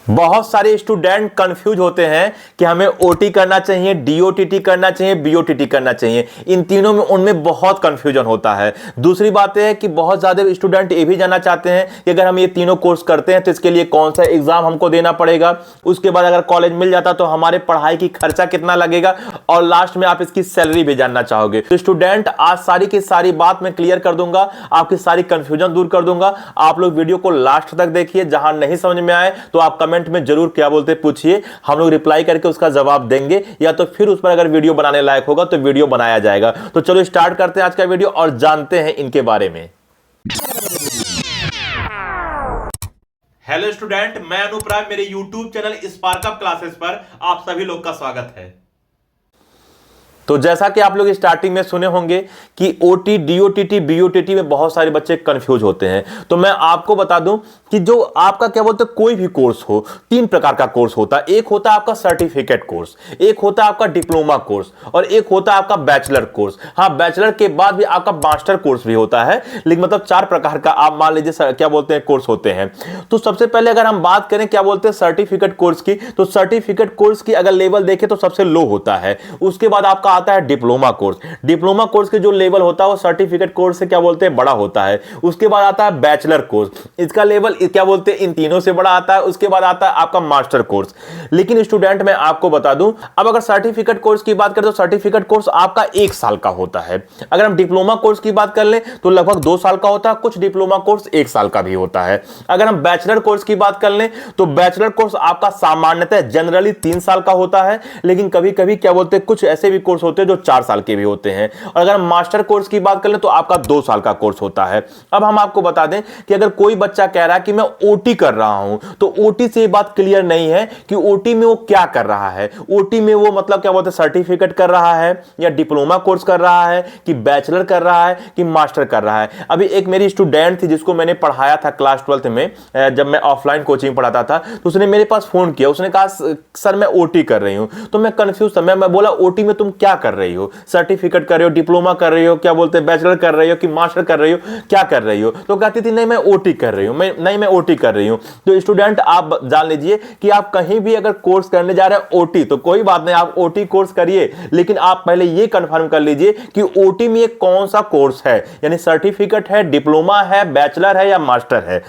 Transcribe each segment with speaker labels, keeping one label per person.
Speaker 1: बहुत सारे student confuse होते हैं कि हमें ओटी करना चाहिए, डीओटीटी करना चाहिए, बीओटीटी करना चाहिए। इन तीनों में उनमें बहुत कंफ्यूजन होता है। दूसरी बात यह है कि बहुत ज्यादा स्टूडेंट ये भी जानना चाहते हैं कि अगर हम ये तीनों कोर्स करते हैं तो इसके लिए कौन सा एग्जाम हमको देना पड़ेगा, उसके बाद अगर कॉलेज मिल जाता तो हमारे पढ़ाई की खर्चा कितना लगेगा, और लास्ट में आप इसकी सैलरी भी जानना चाहोगे। तो स्टूडेंट आज सारी की सारी बात मैं क्लियर कर दूंगा, आपकी सारी कंफ्यूजन दूर कर दूंगा। आप लोग वीडियो को लास्ट तक देखिए, जहां नहीं समझ में आए तो आप कमेंट में जरूर क्या बोलते पूछिए, हम लोग रिप्लाई करके उसका जवाब देंगे, या तो फिर उस पर अगर वीडियो बनाने लायक होगा तो वीडियो बनाया जाएगा। तो चलो स्टार्ट करते हैं आज का वीडियो और जानते हैं इनके बारे में। हेलो स्टूडेंट, मैं अनूप राय, मेरे YouTube channel spark up classes पर आप सभी लोग का स्वागत है। तो जैसा कि आप लोग स्टार्टिंग में सुने होंगे कि ओटी, डीओटीटी, बीओटीटी में बहुत सारे बच्चे कंफ्यूज होते हैं। तो मैं आपको बता दूं कि जो आपका क्या बोलते हैं कोई भी कोर्स हो, तीन प्रकार का कोर्स होता है। एक होता है आपका सर्टिफिकेट कोर्स, एक होता है आपका डिप्लोमा कोर्स, और एक होता है आपका बैचलर कोर्स। हाँ, बैचलर के बाद भी आपका मास्टर कोर्स भी होता है, लेकिन मतलब चार प्रकार का आप मान लीजिए क्या बोलते हैं कोर्स होते हैं। तो सबसे पहले अगर हम बात करें क्या बोलते हैं सर्टिफिकेट कोर्स की, तो सर्टिफिकेट कोर्स की अगर लेवल देखें तो सबसे लो होता है। उसके बाद आपका आता है डिप्लोमा कोर्स। डिप्लोमा कोर्स के जो लेवल होता है वो सर्टिफिकेट कोर्स से क्या बोलते हैं बड़ा होता है। उसके बाद आता है बैचलर कोर्स, इसका लेवल क्या बोलते हैं इन तीनों से बड़ा आता है। उसके बाद आता है आपका मास्टर कोर्स। लेकिन स्टूडेंट मैं आपको बता दूं, अब अगर सर्टिफिकेट कोर्स की बात करें तो सर्टिफिकेट कोर्स आपका 1 साल का होता है। अगर हम डिप्लोमा कोर्स की बात कर लें तो लगभग 2 साल का होता है, कुछ डिप्लोमा कोर्स 1 साल का भी होता है। अगर हम बैचलर कोर्स की बात कर लें तो बैचलर कोर्स आपका सामान्यतः जनरली 3 साल का होता है, लेकिन कभी कभी क्या बोलते हैं कुछ ऐसे भी कोर्स होते हैं जो 4 साल के भी होते हैं। और अगर हम मास्टर कोर्स की बात कर लें तो आपका 2 साल का कोर्स होता है। अब हम आपको बता दें कि अगर कोई बच्चा कह रहा है कि मैं ओटी कर रहा हूं, तो ओटी से ये बात क्लियर नहीं है कि ओटी में वो क्या कर रहा है। ओटी में वो मतलब क्या बोलते हैं सर्टिफिकेट कर रहा है, या डिप्लोमा कोर्स कर रहा है, कि बैचलर कर रहा है, कि मास्टर कर रहा है। अभी एक मेरी स्टूडेंट थी जिसको मैंने पढ़ाया था क्लास 12th में, जब मैं ऑफलाइन कोचिंग पढ़ाता था, तो उसने मेरे पास फोन किया। उसने कहा सर मैं ओटी कर रही हूं। तो मैं कंफ्यूज था। मैं बोला ओटी में तुम क्या कर रही हो, सर्टिफिकेट कर रही हो, डिप्लोमा कर रही हो, क्या बोलते हैं बैचलर कर रही हो, कि मास्टर कर रही हो, क्या कर रही हो। तो कहती थी नहीं मैं ओटी कर रही हूं, मैं ओटी कर रही हूं। तो स्टूडेंट आप जान लीजिए कि आप कहीं भी अगर कोर्स करने जा रहे हैं ओटी, तो कोई बात नहीं, आप ओटी कोर्स करिए, लेकिन आप पहले यह कंफर्म कर लीजिए कि ओटी में कौन सा कोर्स है, यानी सर्टिफिकेट है, डिप्लोमा है, बैचलर है या मास्टर है।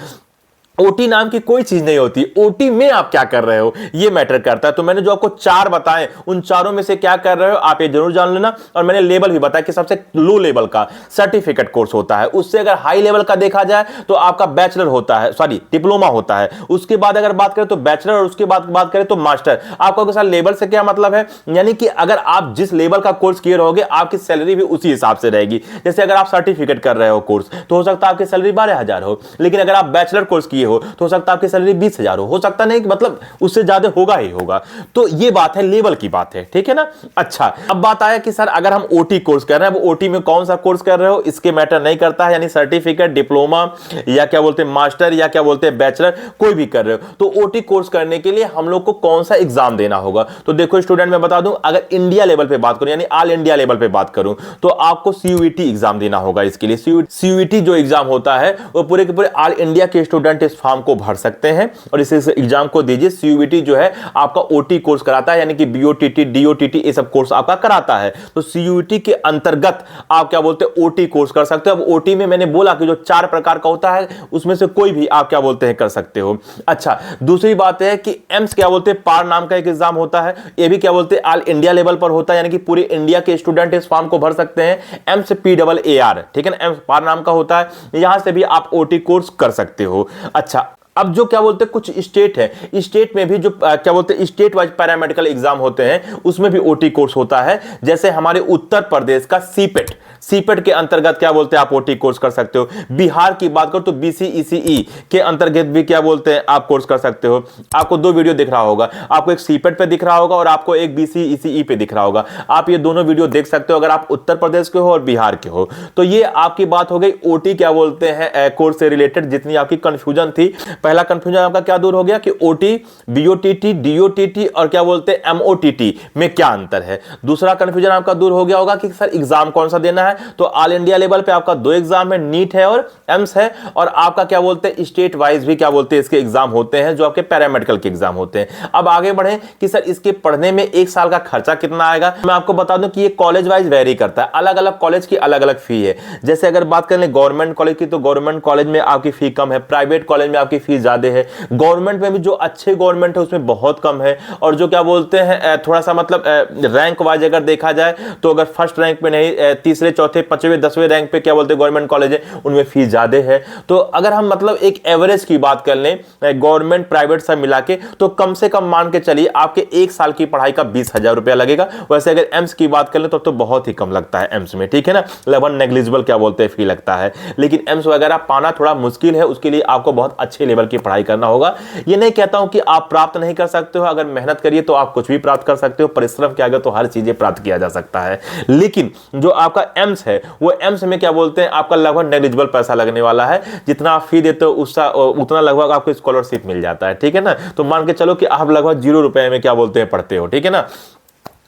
Speaker 1: ओटी नाम की कोई चीज नहीं होती। ओटी में आप क्या कर रहे हो ये मैटर करता है। तो मैंने जो आपको 4 बताए, उन चारों में से क्या कर रहे हो आप ये जरूर जान लेना। और मैंने लेवल भी बताया कि सबसे लो लेवल का सर्टिफिकेट कोर्स होता है। उससे अगर हाई लेवल का देखा जाए तो आपका बैचलर होता है, सॉरी डिप्लोमा होता है। उसके बाद अगर बात करें तो बैचलर, और उसके बाद बात करें तो मास्टर। आपको सर लेवल से क्या मतलब है, यानी कि अगर आप जिस लेवल का कोर्स किए रहोगे आपकी सैलरी भी उसी हिसाब से रहेगी। जैसे अगर आप सर्टिफिकेट कर रहे हो कोर्स तो हो सकता है आपकी सैलरी 12,000 हो, लेकिन अगर आप बैचलर कोर्स किए हो तो हो सकता है आपकी सैलरी 20,000 हो सकता नहीं, मतलब उससे ज्यादा होगा ही होगा। तो ये बात है, लेवल की बात है, ठीक है ना। अच्छा, अब बात आया कि सर अगर हम ओटी कोर्स कर रहे हैं, वो ओटी में कौन सा कोर्स कर रहे हो इसके मैटर नहीं करता है, यानी सर्टिफिकेट, डिप्लोमा या क्या बोलते हैं मास्टर या क्या बोलते हैं बैचलर, कोई भी कर रहे हो। तो ओटी कोर्स करने के लिए हम लोग को कौन सा एग्जाम देना होगा। तो देखो स्टूडेंट मैं बता दूं, अगर इंडिया लेवल पे बात करूं, यानी ऑल इंडिया लेवल पे बात करूं, तो आपको सीयूईटी एग्जाम देना होगा। इसके लिए सीयूईटी जो एग्जाम होता है वो पूरे के पूरे ऑल इंडिया के स्टूडेंट इस फॉर्म को भर सकते हैं और इस एग्जाम को दीजिए। सीयूईटी जो है आपका ओटी कोर्स कराता है, यानी कि बीओटीटी, डीओटीटी ये सब कोर्स आपका कराता है। तो सीयूईटी के अंतर्गत आप क्या बोलते हैं ओटी कोर्स कर सकते हो। अब ओटी में मैंने बोला कि जो 4 प्रकार का होता है उसमें से कोई भी आप क्या बोलते हैं कर सकते हो। अच्छा, दूसरी बात है कि एम्स क्या बोलते हैं पार नाम का एक एग्जाम होता है, ये भी क्या बोलते हैं ऑल इंडिया लेवल पर होता है, यानी कि पूरे इंडिया के स्टूडेंट इस फॉर्म को भर सकते हैं। एम्स PAAR, ठीक है ना, एम्स पार नाम का होता है, यहां से भी आप ओटी कोर्स कर सकते हो। अच्छा, अब जो क्या बोलते हैं कुछ स्टेट है, स्टेट में भी जो क्या बोलते हैं स्टेट वाइज पैरामेडिकल एग्जाम होते हैं उसमें भी ओटी कोर्स होता है। जैसे हमारे उत्तर प्रदेश का सीपेट के अंतर्गत क्या बोलते हैं आप ओटी कोर्स कर सकते हो। बिहार की बात करो तो BCECE के अंतर्गत भी क्या बोलते हैं आप कोर्स कर सकते हो। आपको 2 वीडियो दिख रहा होगा, आपको एक सीपेट पे दिख रहा होगा और आपको एक BCECE पे दिख रहा होगा। आप ये दोनों वीडियो देख सकते हो अगर आप उत्तर प्रदेश के हो और बिहार के हो। तो ये आपकी बात हो गई ओटी क्या बोलते हैं कोर्स से रिलेटेड, जितनी आपकी कंफ्यूजन थी पहला कंफ्यूजन आपका क्या दूर हो गया कि ओटी, बीओटीटी, डीओटीटी और क्या बोलते हैं एमओटीटी में क्या अंतर है। दूसरा कंफ्यूजन आपका दूर हो गया होगा कि सर एग्जाम कौन सा देना है, तो ऑल इंडिया लेवल पे आपका 2 एग्जाम है, नीट है और एम्स है, और आपका क्या बोलते हैं स्टेट वाइज भी क्या बोलते हैं इसके एग्जाम होते हैं जो आपके पैरामेडिकल के एग्जाम होते हैं। अब आगे बढ़े कि सर इसके पढ़ने में 1 साल का खर्चा कितना आएगा। मैं आपको बता दूं कि ये कॉलेज वाइज वेरी करता है, अलग अलग कॉलेज की अलग अलग फी है। जैसे अगर बात करें गवर्नमेंट कॉलेज की, तो गवर्नमेंट कॉलेज में आपकी फी कम है, प्राइवेट कॉलेज में आपकी फीस ज्यादा है, गवर्नमेंट में भी जो अच्छे गवर्नमेंट है उसमें बहुत कम है, और जो क्या बोलते हैं थोड़ा सा मतलब रैंक वाइज अगर देखा जाए तो अगर फर्स्ट रैंक पे नहीं, तीसरे चौथे पांचवें 10वें रैंक पे क्या बोलते हैं गवर्नमेंट कॉलेज है उनमें फीस ज्यादा है। तो अगर हम मतलब एक एवरेज की बात कर लें गवर्नमेंट प्राइवेट सब मिला के, तो कम से कम मान के चलिए आपके 1 साल की पढ़ाई का 20,000 रुपया लगेगा। वैसे अगर एम्स की बात कर लें तो बहुत ही कम लगता है एम्स में, ठीक है ना, लगभग नेग्लिजिबल क्या बोलते हैं फी लगता है। लेकिन एम्स वगैरह पाना थोड़ा मुश्किल है, उसके लिए आपको बहुत अच्छे लेवल की पढ़ाई करना होगा। ये नहीं कहता हूं कि आप प्राप्त नहीं कर सकते हो, अगर मेहनत करिए तो आप कुछ भी प्राप्त कर सकते हो, परिश्रम किया गया तो हर चीजें प्राप्त किया जा सकता है। लेकिन जो आपका एम्स है वो एम्स में क्या बोलते हैं आपका लगभग नेग्लिजिबल पैसा लगने वाला है, जितना आप फी देते हो उसका उतना लगभग आपको स्कॉलरशिप मिल जाता है, ठीक है ना। तो मान के चलो कि आप लगभग 0 रुपए में क्या बोलते हैं पढ़ते हो, ठीक है ना।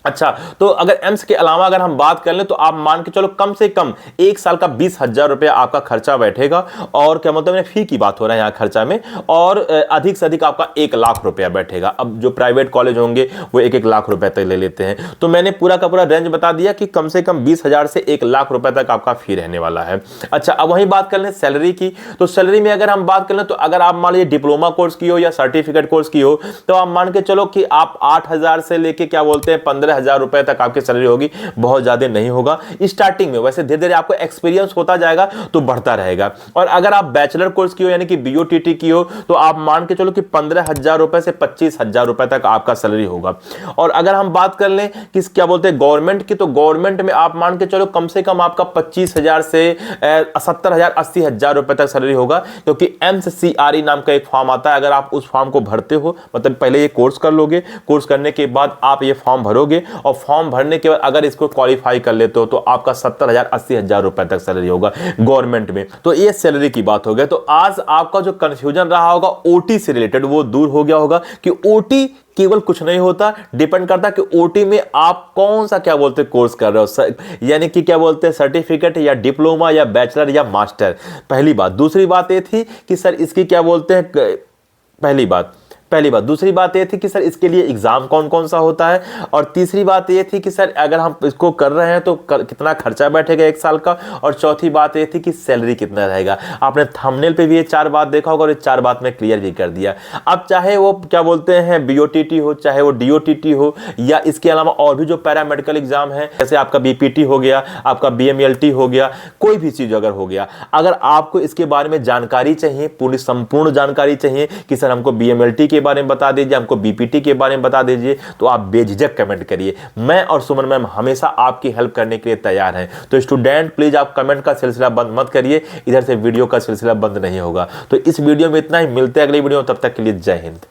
Speaker 1: अच्छा, तो अगर एम्स के अलावा अगर हम बात कर लें तो आप मान के चलो कम से कम 1 साल का 20,000 रुपया आपका खर्चा बैठेगा, और क्या मतलब फी की बात हो रहा है यहाँ खर्चा में, और अधिक से अधिक आपका 1 लाख रुपया बैठेगा। अब जो प्राइवेट कॉलेज होंगे वो 1-1 लाख रुपए तक ले लेते हैं, तो मैंने पूरा का पूरा रेंज बता दिया कि कम से कम 20,000 से 1 लाख रुपए तक आपका फी रहने वाला है। अच्छा, अब वहीं बात कर लें सैलरी की, तो सैलरी में अगर हम बात कर लें तो अगर आप मान लीजिए डिप्लोमा कोर्स की हो या सर्टिफिकेट कोर्स की हो, तो आप मान के चलो कि आप 8,000 से लेके क्या बोलते हैं 15,000 रुपए तक आपकी सैलरी होगी, बहुत ज्यादा नहीं होगा स्टार्टिंग में। वैसे धीरे धीरे आपको एक्सपीरियंस होता जाएगा तो बढ़ता रहेगा। और अगर आप बैचलर कोर्स की हो यानी कि बीओटीटी की हो, तो आप मान के चलो कि 15,000 रुपए से 25,000 रुपए तक आपका सैलरी होगा। और अगर हम बात कर लें कि क्या बोलते हैं गवर्नमेंट की, तो गवर्नमेंट में आप मान के चलो कम से कम आपका 25,000 से 70,000 80,000 रुपए तक सैलरी होगा, क्योंकि MCRE नाम का एक फॉर्म आता है। अगर आप उस फॉर्म को भरते हो, मतलब पहले ये कोर्स कर लोगे, कोर्स करने के बाद आप ये फॉर्म भरोगे, और फॉर्म भरने के बाद अगर इसको क्वालिफाई कर लेते हो तो आपका 70,000 80,000 रुपए तक सैलरी होगा गवर्नमेंट में। तो ये सैलरी की बात हो गई। तो आज आपका जो कंफ्यूजन रहा होगा ओटी से रिलेटेड वो दूर हो गया होगा कि ओटी केवल कुछ नहीं होता, डिपेंड करता कि ओटी में आप कौन सा क्या बोलते हैं कोर्स कर रहे हो, यानी कि क्या बोलते हैं सर्टिफिकेट या डिप्लोमा या बैचलर या मास्टर, पहली बात। दूसरी बात ये थी कि सर इसकी क्या बोलते हैं पहली बात। दूसरी बात ये थी कि सर इसके लिए एग्जाम कौन कौन सा होता है, और तीसरी बात ये थी कि सर अगर हम इसको कर रहे हैं तो कितना खर्चा बैठेगा 1 साल का, और चौथी बात ये थी कि सैलरी कितना रहेगा। आपने थंबनेल पे भी ये 4 बात देखा होगा और ये 4 बात में क्लियर भी कर दिया। अब चाहे वो क्या बोलते हैं बीओटीटी हो, चाहे वो डीओटीटी हो, या इसके अलावा और भी जो पैरामेडिकल एग्जाम है, जैसे आपका बीपीटी हो गया, आपका बीएमएलटी हो गया, कोई भी चीज अगर हो गया, अगर आपको इसके बारे में जानकारी चाहिए, पूरी संपूर्ण जानकारी चाहिए कि सर हमको बीएमएलटी के बारे में बता दीजिए, हमको बीपीटी के बारे में बता दीजिए, तो आप बेझिझक कमेंट करिए। मैं और सुमन मैम हमेशा आपकी हेल्प करने के लिए तैयार हैं। तो स्टूडेंट प्लीज आप कमेंट का सिलसिला बंद मत करिए, इधर से वीडियो का सिलसिला बंद नहीं होगा। तो इस वीडियो में इतना ही, मिलते हैं अगली वीडियो में, तब तक के लिए जय हिंद।